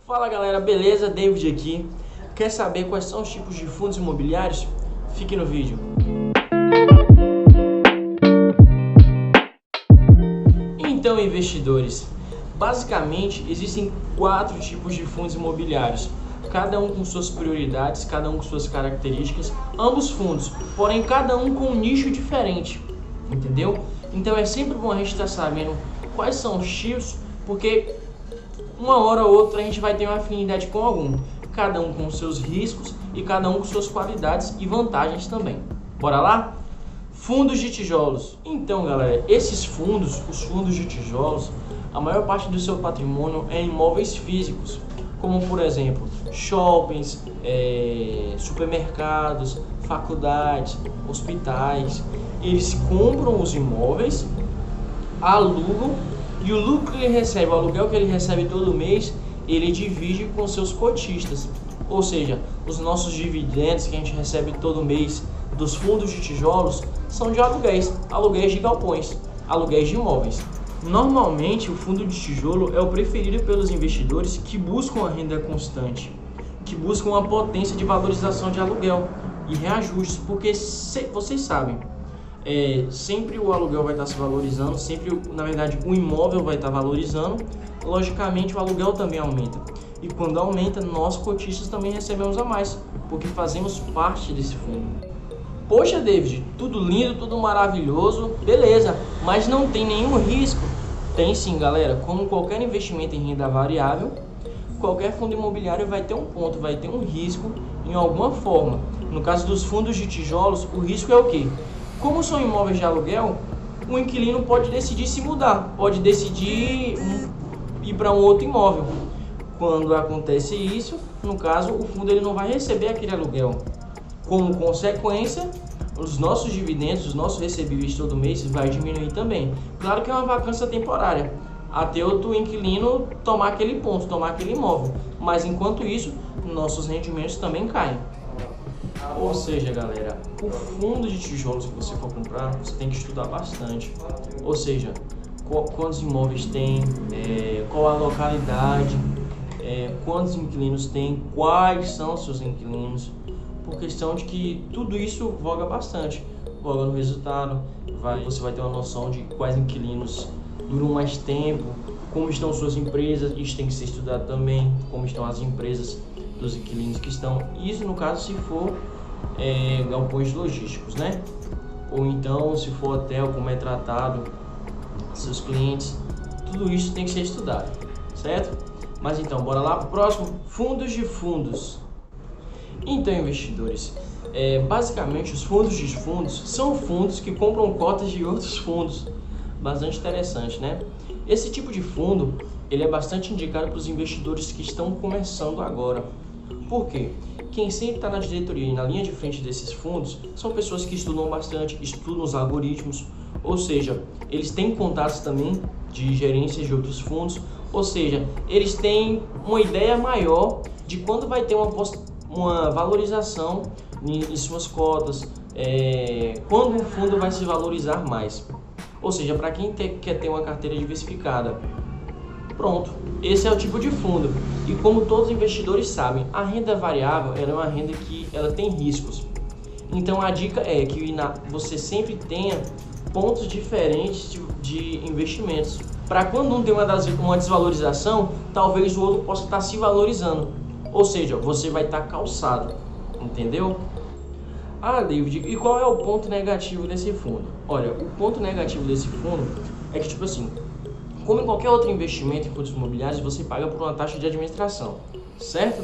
Fala galera, beleza? David aqui. Quer saber quais são os tipos de fundos imobiliários? Fique no vídeo. Então, investidores, basicamente existem 4 tipos de fundos imobiliários, cada um com suas prioridades, cada um com suas características, ambos fundos, porém cada um com um nicho diferente, entendeu? Então é sempre bom a gente estar sabendo quais são os tipos, porque uma hora ou outra a gente vai ter uma afinidade com algum, cada um com seus riscos e cada um com suas qualidades e vantagens também. Bora lá? Fundos de tijolos. Então, galera, esses fundos, os fundos de tijolos, a maior parte do seu patrimônio é em imóveis físicos, como por exemplo, shoppings, supermercados, faculdades, hospitais. Eles compram os imóveis, alugam e o lucro que ele recebe, o aluguel que ele recebe todo mês, ele divide com seus cotistas. Ou seja, os nossos dividendos que a gente recebe todo mês dos fundos de tijolos são de aluguéis de galpões, aluguéis de imóveis. Normalmente, o fundo de tijolo é o preferido pelos investidores que buscam a renda constante, que buscam uma potência de valorização de aluguel e reajustes, porque vocês sabem, sempre o aluguel vai estar se valorizando, sempre, na verdade, o imóvel vai estar valorizando, logicamente o aluguel também aumenta. E quando aumenta, nós cotistas também recebemos a mais, porque fazemos parte desse fundo. Poxa, David, tudo lindo, tudo maravilhoso, beleza, mas não tem nenhum risco? Tem sim, galera. Como qualquer investimento em renda variável, qualquer fundo imobiliário vai ter um ponto, vai ter um risco em alguma forma. No caso dos fundos de tijolos, o risco é o quê? Como são imóveis de aluguel, o inquilino pode decidir se mudar, pode decidir ir para um outro imóvel. Quando acontece isso, no caso, o fundo ele não vai receber aquele aluguel. Como consequência, os nossos dividendos, os nossos recebíveis todo mês vai diminuir também. Claro que é uma vacância temporária, até outro inquilino tomar aquele ponto, tomar aquele imóvel. Mas enquanto isso, nossos rendimentos também caem. Ou seja, galera, o fundo de tijolos que você for comprar, você tem que estudar bastante. Ou seja, quantos imóveis tem, qual a localidade, quantos inquilinos tem, quais são seus inquilinos. Por questão de que tudo isso voga bastante, voga no resultado, você vai ter uma noção de quais inquilinos duram mais tempo, como estão suas empresas, isso tem que ser estudado também, como estão as empresas dos inquilinos que estão, isso no caso se for galpões logísticos, né? Ou então se for hotel, como é tratado seus clientes, tudo isso tem que ser estudado, certo? Mas então, bora lá pro próximo, fundos de fundos. Então, investidores, basicamente os fundos de fundos são fundos que compram cotas de outros fundos. Bastante interessante, né? Esse tipo de fundo, ele é bastante indicado para os investidores que estão começando agora. Por quê? Quem sempre está na diretoria e na linha de frente desses fundos são pessoas que estudam bastante, estudam os algoritmos, ou seja, eles têm contatos também de gerência de outros fundos, ou seja, eles têm uma ideia maior de quando vai ter uma valorização em suas cotas, quando o fundo vai se valorizar mais. Ou seja, para quem quer ter uma carteira diversificada, pronto, esse é o tipo de fundo. E como todos os investidores sabem, a renda variável ela é uma renda que ela tem riscos. Então a dica é que você sempre tenha pontos diferentes de investimentos. Para quando um tem uma desvalorização, talvez o outro possa estar se valorizando. Ou seja, você vai estar calçado, entendeu? Ah, David, e qual é o ponto negativo desse fundo? Olha, o ponto negativo desse fundo é que, tipo assim, como em qualquer outro investimento em fundos imobiliários, você paga por uma taxa de administração, certo?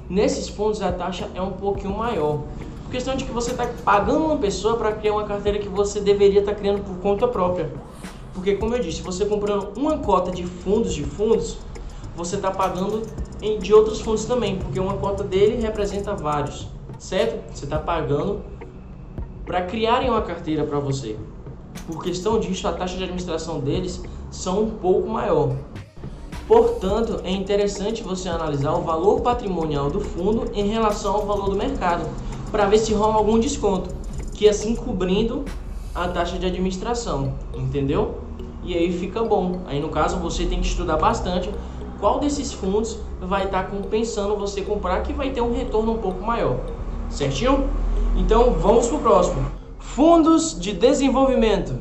Nesses fundos a taxa é um pouquinho maior, por questão de que você está pagando uma pessoa para criar uma carteira que você deveria estar criando por conta própria. Porque, como eu disse, você comprando uma cota de fundos, você está pagando de outros fundos também, porque uma cota dele representa vários, certo? Você está pagando para criarem uma carteira para você. Por questão disso, a taxa de administração deles são um pouco maior. Portanto, é interessante você analisar o valor patrimonial do fundo em relação ao valor do mercado, para ver se rola algum desconto, que assim cobrindo a taxa de administração, entendeu? E aí fica bom. Aí no caso você tem que estudar bastante qual desses fundos vai estar compensando você comprar, que vai ter um retorno um pouco maior, certinho? Então vamos para o próximo, fundos de desenvolvimento.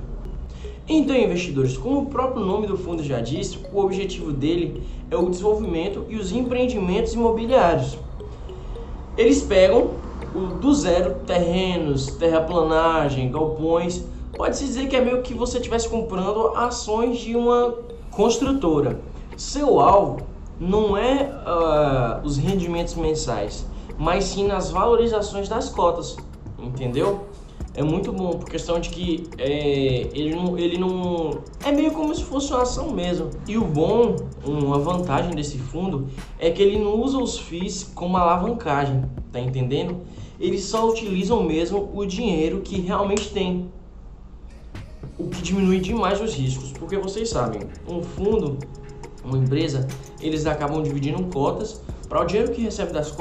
Então, investidores, como o próprio nome do fundo já diz, o objetivo dele é o desenvolvimento e os empreendimentos imobiliários. Eles pegam do zero terrenos, terraplanagem, galpões. Pode-se dizer que é meio que você estivesse comprando ações de uma construtora. Seu alvo não é os rendimentos mensais, mas sim nas valorizações das cotas, entendeu? É muito bom, por questão de que ele não... É meio como se fosse uma ação mesmo. E o bom, uma vantagem desse fundo, é que ele não usa os FIIs como alavancagem, tá entendendo? Eles só utilizam mesmo o dinheiro que realmente tem. O que diminui demais os riscos, porque vocês sabem, um fundo, uma empresa, eles acabam dividindo cotas. Para o dinheiro que recebe das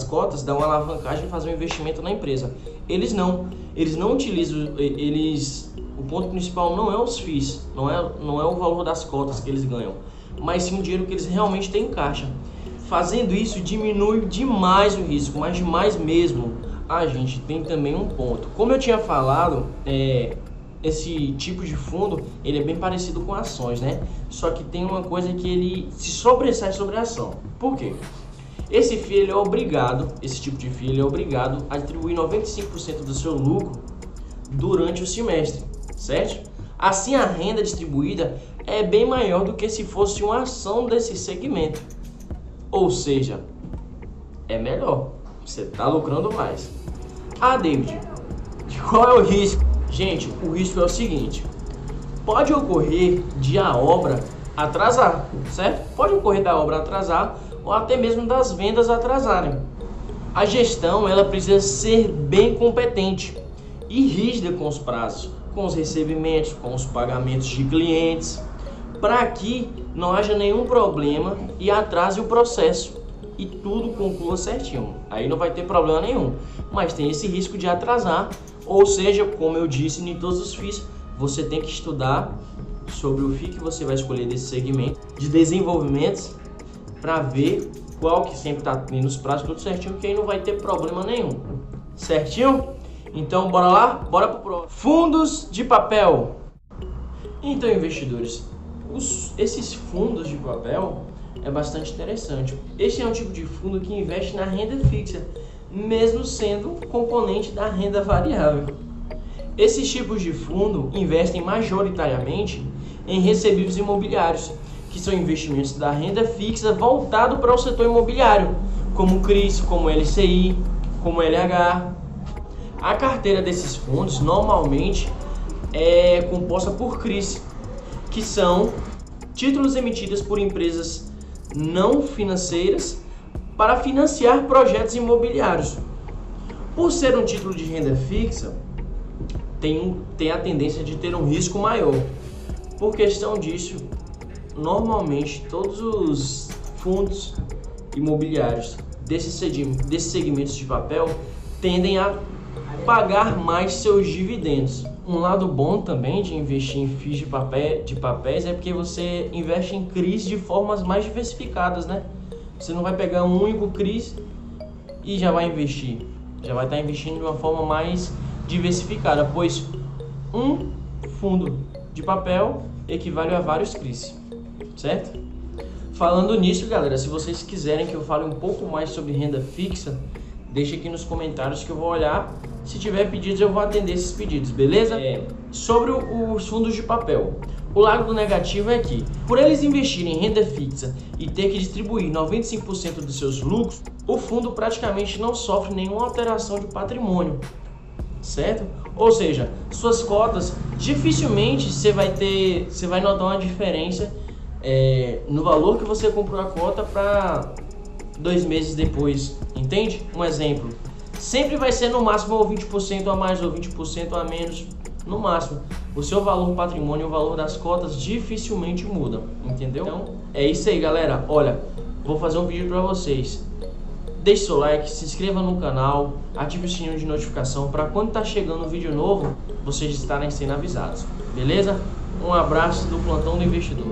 cotas, dá uma alavancagem e fazer um investimento na empresa. Eles não utilizam, o ponto principal não é os FIIs, não é o valor das cotas que eles ganham, mas sim o dinheiro que eles realmente têm em caixa. Fazendo isso, diminui demais o risco, mas demais mesmo. A gente tem também um ponto, como eu tinha falado, esse tipo de fundo, ele é bem parecido com ações, né? Só que tem uma coisa que ele se sobressai sobre a ação. Por quê? Esse FII, ele é obrigado, esse tipo de FII, ele é obrigado a distribuir 95% do seu lucro durante o semestre, certo? Assim, a renda distribuída é bem maior do que se fosse uma ação desse segmento. Ou seja, é melhor, você está lucrando mais. Ah, David, qual é o risco? Gente, o risco é o seguinte, pode ocorrer de a obra atrasar, certo? Pode ocorrer da obra atrasar ou até mesmo das vendas atrasarem. A gestão, ela precisa ser bem competente e rígida com os prazos, com os recebimentos, com os pagamentos de clientes, para que não haja nenhum problema e atrase o processo e tudo conclua certinho. Aí não vai ter problema nenhum, mas tem esse risco de atrasar. Ou seja, como eu disse, em todos os FIIs, você tem que estudar sobre o FII que você vai escolher desse segmento de desenvolvimentos para ver qual que sempre está tendo os prazos tudo certinho, que aí não vai ter problema nenhum. Certinho? Então, bora lá? Bora pro próximo. Fundos de papel. Então, investidores, esses fundos de papel é bastante interessante. Esse é um tipo de fundo que investe na renda fixa, mesmo sendo componente da renda variável. Esses tipos de fundo investem majoritariamente em recebíveis imobiliários, que são investimentos da renda fixa voltado para o setor imobiliário, como CRIs, como LCI, como LH. A carteira desses fundos normalmente é composta por CRIs, que são títulos emitidos por empresas não financeiras para financiar projetos imobiliários. Por ser um título de renda fixa, tem a tendência de ter um risco maior. Por questão disso, normalmente todos os fundos imobiliários desses segmentos de papel tendem a pagar mais seus dividendos. Um lado bom também de investir em FIIs de papéis é porque você investe em CRIs de formas mais diversificadas, né? Você não vai pegar um único CRIs e já vai investir. Já vai estar investindo de uma forma mais diversificada, pois um fundo de papel equivale a vários CRIs, certo? Falando nisso, galera, se vocês quiserem que eu fale um pouco mais sobre renda fixa, deixa aqui nos comentários que eu vou olhar. Se tiver pedidos, eu vou atender esses pedidos, beleza? Sobre os fundos de papel, o lado negativo é que, por eles investirem em renda fixa e ter que distribuir 95% dos seus lucros, o fundo praticamente não sofre nenhuma alteração de patrimônio, certo? Ou seja, suas cotas, dificilmente você vai notar uma diferença no valor que você comprou a cota para 2 meses depois, entende? Um exemplo, sempre vai ser no máximo ou 20% a mais ou 20% a menos, no máximo. O seu valor patrimônio, o valor das cotas dificilmente muda, entendeu? Então é isso aí, galera. Olha, vou fazer um pedido para vocês. Deixe seu like, se inscreva no canal, ative o sininho de notificação para quando tá chegando um vídeo novo, vocês estarem sendo avisados, beleza? Um abraço do Plantão do Investidor.